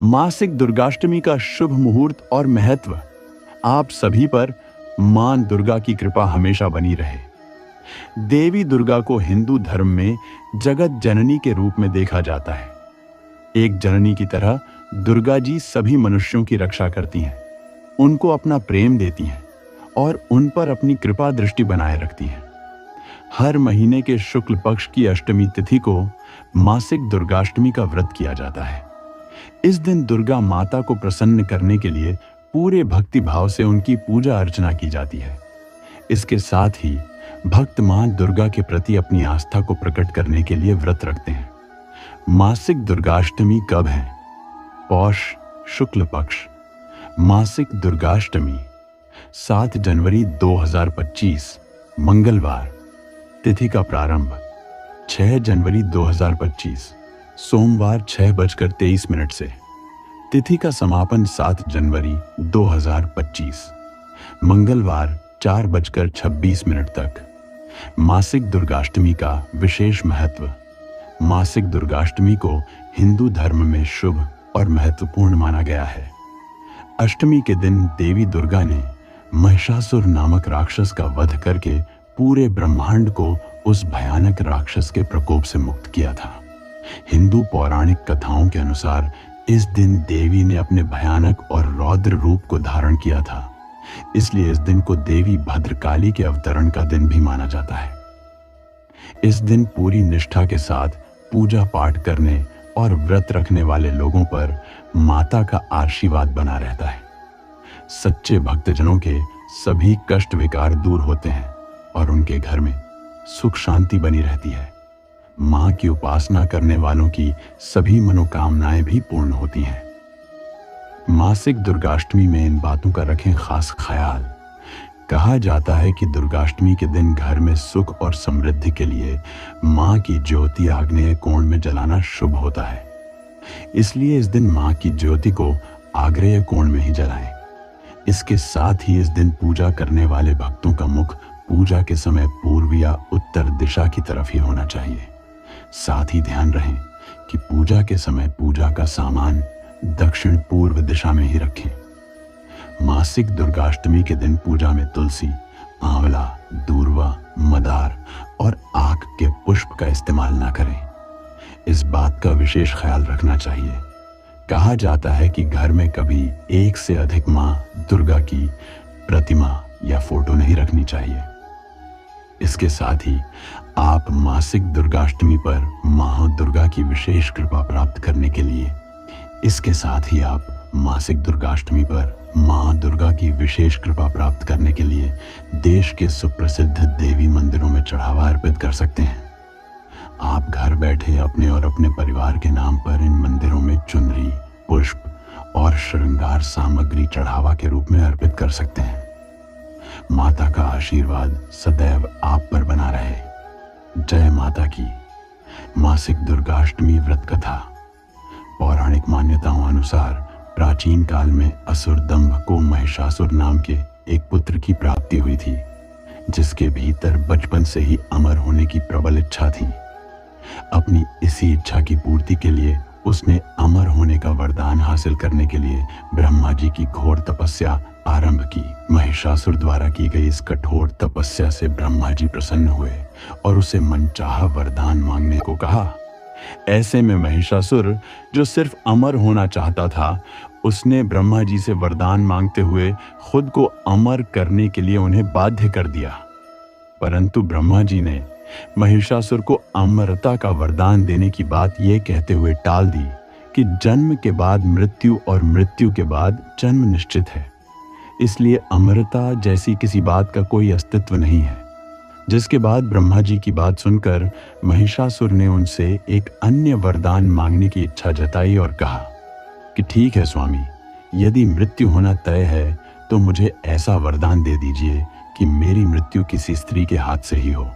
मासिक दुर्गाष्टमी का शुभ मुहूर्त और महत्व। आप सभी पर मां दुर्गा की कृपा हमेशा बनी रहे। देवी दुर्गा को हिंदू धर्म में जगत जननी के रूप में देखा जाता है। एक जननी की तरह दुर्गा जी सभी मनुष्यों की रक्षा करती हैं, उनको अपना प्रेम देती हैं और उन पर अपनी कृपा दृष्टि बनाए रखती हैं। हर महीने के शुक्ल पक्ष की अष्टमी तिथि को मासिक दुर्गाष्टमी का व्रत किया जाता है। इस दिन दुर्गा माता को प्रसन्न करने के लिए पूरे भक्ति भाव से उनकी पूजा अर्चना की जाती है। इसके साथ ही भक्त मां दुर्गा के प्रति अपनी आस्था को प्रकट करने के लिए व्रत रखते हैं। मासिक दुर्गाष्टमी कब है? पौष शुक्ल पक्ष मासिक दुर्गाष्टमी 7 जनवरी 2025 मंगलवार। तिथि का प्रारंभ 6 जनवरी 2025 सोमवार 6:23 से। तिथि का समापन 7 जनवरी 2025 मंगलवार 4:26 तक। मासिक दुर्गाष्टमी का विशेष महत्व। मासिक दुर्गाष्टमी को हिंदू धर्म में शुभ और महत्वपूर्ण माना गया है। अष्टमी के दिन देवी दुर्गा ने महिषासुर नामक राक्षस का वध करके पूरे ब्रह्मांड को उस भयानक राक्षस के प्रकोप से मुक्त किया था। हिंदू पौराणिक कथाओं के अनुसार इस दिन देवी ने अपने भयानक और रौद्र रूप को धारण किया था, इसलिए इस दिन को देवी भद्रकाली के अवतरण का दिन भी माना जाता है। इस दिन पूरी निष्ठा के साथ पूजा पाठ करने और व्रत रखने वाले लोगों पर माता का आशीर्वाद बना रहता है। सच्चे भक्तजनों के सभी कष्ट विकार दूर होते हैं और उनके घर में सुख शांति बनी रहती है। मां की उपासना करने वालों की सभी मनोकामनाएं भी पूर्ण होती हैं। मासिक दुर्गाष्टमी में इन बातों का रखें खास ख्याल। कहा जाता है कि दुर्गाष्टमी के दिन घर में सुख और समृद्धि के लिए मां की ज्योति आग्नेय कोण में जलाना शुभ होता है। इसलिए इस दिन मां की ज्योति को आग्नेय कोण में ही जलाएं। इसके साथ ही इस दिन पूजा करने वाले भक्तों का मुख पूजा के समय पूर्व या उत्तर दिशा की तरफ ही होना चाहिए। साथ ही ध्यान रहे कि पूजा के समय पूजा का सामान दक्षिण पूर्व दिशा में ही रखें। मासिक दुर्गाष्टमी के दिन पूजा में तुलसी, आंवला, दूर्वा, मदार और आक के पुष्प का इस्तेमाल ना करें। इस बात का विशेष ख्याल रखना चाहिए। कहा जाता है कि घर में कभी एक से अधिक मां दुर्गा की प्रतिमा या फोटो नहीं रखनी चाहिए। इसके साथ ही आप मासिक दुर्गाष्टमी पर मां दुर्गा की विशेष कृपा प्राप्त करने के लिए इसके साथ ही आप मासिक दुर्गाष्टमी पर मां दुर्गा की विशेष कृपा प्राप्त करने के लिए देश के सुप्रसिद्ध देवी मंदिरों में चढ़ावा अर्पित कर सकते हैं। आप घर बैठे अपने और अपने परिवार के नाम पर इन मंदिरों में चुनरी, पुष्प और श्रृंगार सामग्री चढ़ावा के रूप में अर्पित कर सकते हैं। माता का आशीर्वाद सदैव आप पर बना रहे। जय माता की। मासिक दुर्गाष्टमी व्रत कथा। पौराणिक मान्यताओं अनुसार प्राचीन काल में असुर दंभ को महिषासुर नाम के एक पुत्र की प्राप्ति हुई थी, जिसके भीतर बचपन से ही अमर होने की प्रबल इच्छा थी। अपनी इसी इच्छा की पूर्ति के लिए उसने अमर होने का वरदान हासिल करने के लिए ब्रह्मा जी की घोर तपस्या आरंभ की। महिषासुर द्वारा की गई इस कठोर तपस्या से ब्रह्मा जी प्रसन्न हुए और उसे मनचाहा वरदान मांगने को कहा। ऐसे में महिषासुर, जो सिर्फ अमर होना चाहता था, उसने ब्रह्मा जी से वरदान मांगते हुए खुद को अमर करने के लिए उन्हें बाध्य कर दिया। परंतु ब्रह्मा जी ने महिषासुर को अमरता का वरदान देने की बात यह कहते हुए टाल दी कि जन्म के बाद मृत्यु और मृत्यु के बाद जन्म निश्चित है, इसलिए अमरता जैसी किसी बात का कोई अस्तित्व नहीं है। जिसके बाद ब्रह्मा जी की बात सुनकर महिषासुर ने उनसे एक अन्य वरदान मांगने की इच्छा जताई और कहा कि ठीक है स्वामी, यदि मृत्यु होना तय है तो मुझे ऐसा वरदान दे दीजिए कि मेरी मृत्यु किसी स्त्री के हाथ से ही हो।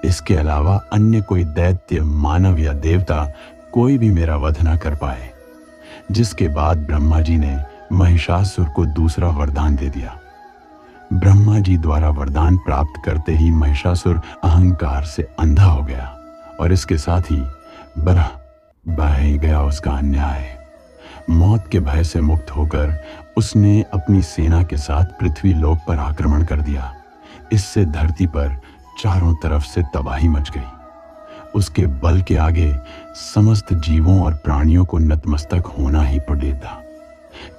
इसके अलावा अन्य कोई दैत्य, मानव या देवता कोई भी मेरा वध न कर पाए। जिसके बाद ब्रह्मा जी ने महिषासुर को दूसरा वरदान दे दिया। ब्रह्मा जी द्वारा वरदान प्राप्त करते ही महिषासुर अहंकार से अंधा हो गया और इसके साथ ही बह गया उसका अन्याय। मौत के भय से मुक्त होकर उसने अपनी सेना के साथ पृथ्वी लोक पर आक्रमण कर दिया। इससे धरती पर चारों तरफ से तबाही मच गई। उसके बल के आगे समस्त जीवों और प्राणियों को नतमस्तक होना ही पड़ेगा।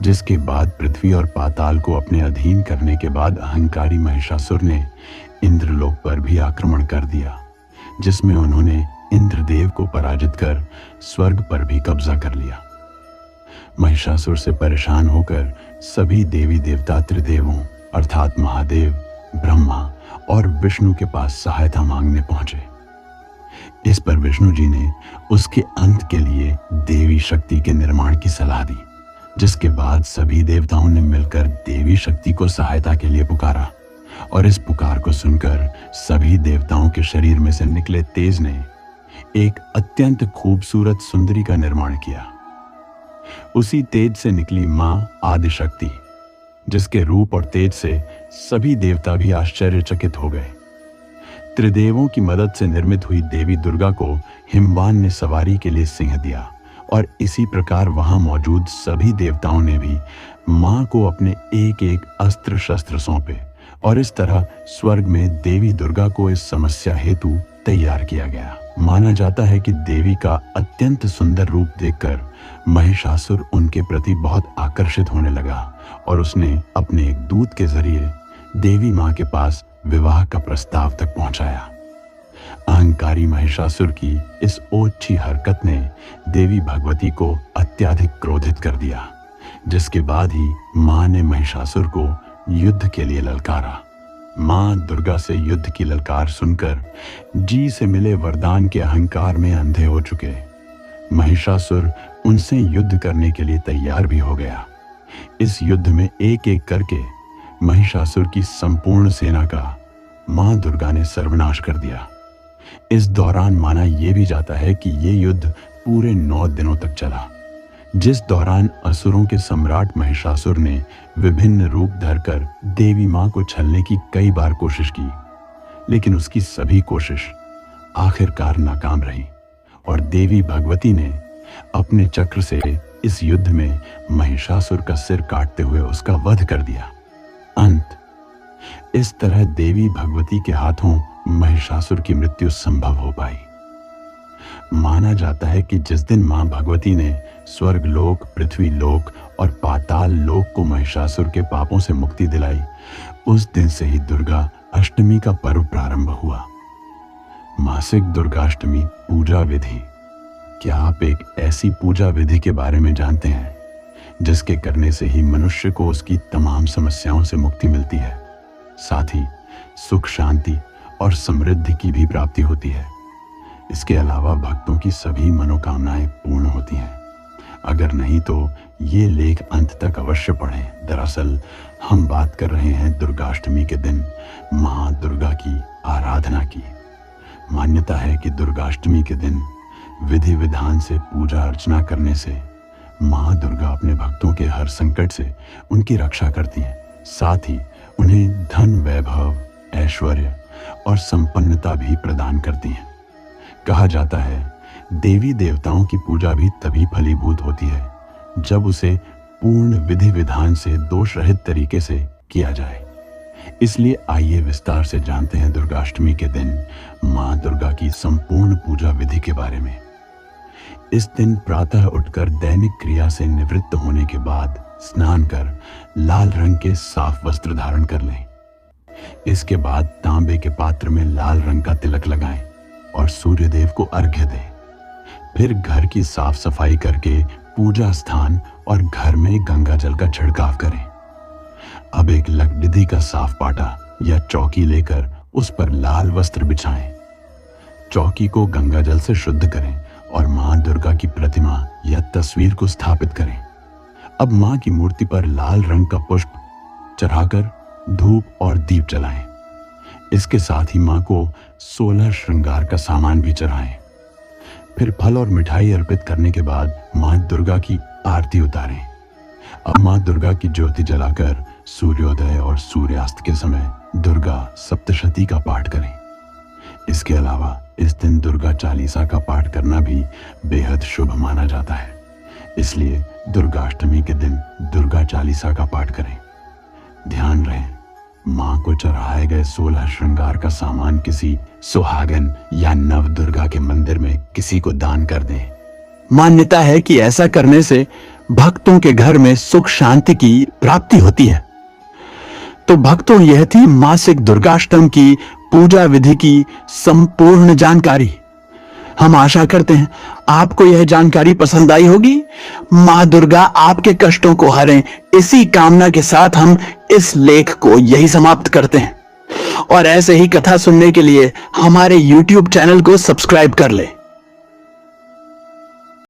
जिसके बाद पृथ्वी और पाताल को अपने अधीन करने के बाद अहंकारी महिषासुर ने इंद्रलोक पर भी आक्रमण कर दिया, जिसमें उन्होंने इंद्रदेव को पराजित कर स्वर्ग पर भी कब्जा कर लिया। महिषासुर से परेशान होकर सभी देवी देवता त्रिदेवों अर्थात महादेव, ब्रह्मा और विष्णु के पास सहायता मांगने पहुंचे। इस पर विष्णु जी ने उसके अंत के लिए देवी शक्ति के निर्माण की सलाह दी, जिसके बाद सभी देवताओं ने मिलकर देवी शक्ति को सहायता के लिए पुकारा और इस पुकार को सुनकर सभी देवताओं के शरीर में से निकले तेज ने एक अत्यंत खूबसूरत सुंदरी का निर्माण किया। उसी तेज से निकली मां आदिशक्ति, जिसके रूप और तेज से सभी देवता भी आश्चर्यचकित हो गए। त्रिदेवों की मदद से निर्मित हुई देवी दुर्गा को हिमवान ने सवारी के लिए सिंह दिया और इसी प्रकार वहां मौजूद सभी देवताओं ने भी मां को अपने एक एक अस्त्र शस्त्र सौंपे और इस तरह स्वर्ग में देवी दुर्गा को इस समस्या हेतु तैयार किया गया। माना जाता है कि देवी का अत्यंत सुंदर रूप देखकर महिषासुर उनके प्रति बहुत आकर्षित होने लगा और उसने अपने एक दूत के जरिए देवी मां के पास विवाह का प्रस्ताव तक पहुंचाया। अहंकारी महिषासुर की इस ओछी हरकत ने देवी भगवती को अत्यधिक क्रोधित कर दिया, जिसके बाद ही मां ने महिषासुर को युद्ध के लिए ललकारा। मां दुर्गा से युद्ध की ललकार सुनकर जी से मिले वरदान के अहंकार में अंधे हो चुके महिषासुर उनसे युद्ध करने के लिए तैयार भी हो गया। इस युद्ध में एक एक करके महिषासुर की संपूर्ण सेना का मां दुर्गा ने सर्वनाश कर दिया। इस दौरान माना यह भी जाता है कि यह युद्ध पूरे 9 दिनों तक चला, जिस दौरान असुरों के सम्राट महिषासुर ने विभिन्न रूप धरकर देवी मां को छलने की कई बार कोशिश की, लेकिन उसकी सभी कोशिश आखिरकार नाकाम रही और देवी भगवती ने अपने चक्र से इस युद्ध में महिषासुर का सिर काटते हुए उसका वध कर दिया। अंत इस तरह देवी भगवती के हाथों महिषासुर की मृत्यु संभव हो पाई। माना जाता है कि जिस दिन मां भगवती ने स्वर्ग लोक, पृथ्वी लोक और पाताल लोक को महिषासुर के पापों से मुक्ति दिलाई, उस दिन से ही दुर्गा अष्टमी का पर्व प्रारंभ हुआ। मासिक दुर्गाष्टमी पूजा विधि। क्या आप एक ऐसी पूजा विधि के बारे में जानते हैं जिसके करने से ही मनुष्य को उसकी तमाम समस्याओं से मुक्ति मिलती है, साथ ही सुख, शांति और समृद्धि की भी प्राप्ति होती है। इसके अलावा भक्तों की सभी मनोकामनाएं पूर्ण होती हैं। अगर नहीं तो ये लेख अंत तक अवश्य पढ़ें। दरअसल हम बात कर रहे हैं दुर्गाष्टमी के दिन मां दुर्गा की आराधना की। मान्यता है कि दुर्गाष्टमी के दिन विधि विधान से पूजा अर्चना करने से मां दुर्गा अपने भक्तों के हर संकट से उनकी रक्षा करती हैं, साथ ही उन्हें धन, वैभव, ऐश्वर्य और संपन्नता भी प्रदान करती हैं। कहा जाता है देवी देवताओं की पूजा भी तभी फलीभूत होती है जब उसे पूर्ण विधि विधान से दोष रहित तरीके से किया जाए। इसलिए आइए विस्तार से जानते हैं दुर्गाष्टमी के दिन मां दुर्गा की संपूर्ण पूजा विधि के बारे में। इस दिन प्रातः उठकर दैनिक क्रिया से निवृत्त होने के बाद स्नान कर लाल रंग के साफ वस्त्र धारण कर लें। इसके बाद तांबे के पात्र में लाल रंग का तिलक लगाएं और सूर्य देव को अर्घ्य दें। फिर घर की साफ सफाई करके पूजा स्थान और घर में गंगा जल का छिड़काव करें। अब एक लकड़ी का साफ पाटा या चौकी लेकर उस पर लाल वस्त्र बिछाएं। चौकी को गंगा जल से शुद्ध करें और मां दुर्गा की प्रतिमा या तस्वीर को स्थापित करें। अब मां की मूर्ति पर लाल रंग का पुष्प चढ़ाकर धूप और दीप जलाएं। इसके साथ ही मां को 16 श्रृंगार का सामान भी चढ़ाएं। फिर फल और मिठाई अर्पित करने के बाद मां दुर्गा की आरती उतारें। अब मां दुर्गा की ज्योति जलाकर सूर्योदय और सूर्यास्त के समय दुर्गा सप्तशती का पाठ करें। इसके अलावा इस दिन दुर्गा चालीसा का पाठ करना भी बेहद शुभ माना जाता है। इसलिए दुर्गाष्टमी के दिन दुर्गा चालीसा का पाठ करें। ध्यान रहे, मां को चढ़ाए गए 16 श्रृंगार का सामान किसी सुहागन या नव दुर्गा के मंदिर में किसी को दान कर दें। मान्यता है कि ऐसा करने से भक्तों के घर में सुख शांति की प्राप्ति होती है। तो भक्तों, यह थी मासिक दुर्गाष्टमी की पूजा विधि की संपूर्ण जानकारी। हम आशा करते हैं आपको यह जानकारी पसंद आई होगी। मां दुर्गा आपके कष्टों को हरें, इसी कामना के साथ हम इस लेख को यही समाप्त करते हैं। और ऐसे ही कथा सुनने के लिए हमारे YouTube चैनल को सब्सक्राइब कर लें।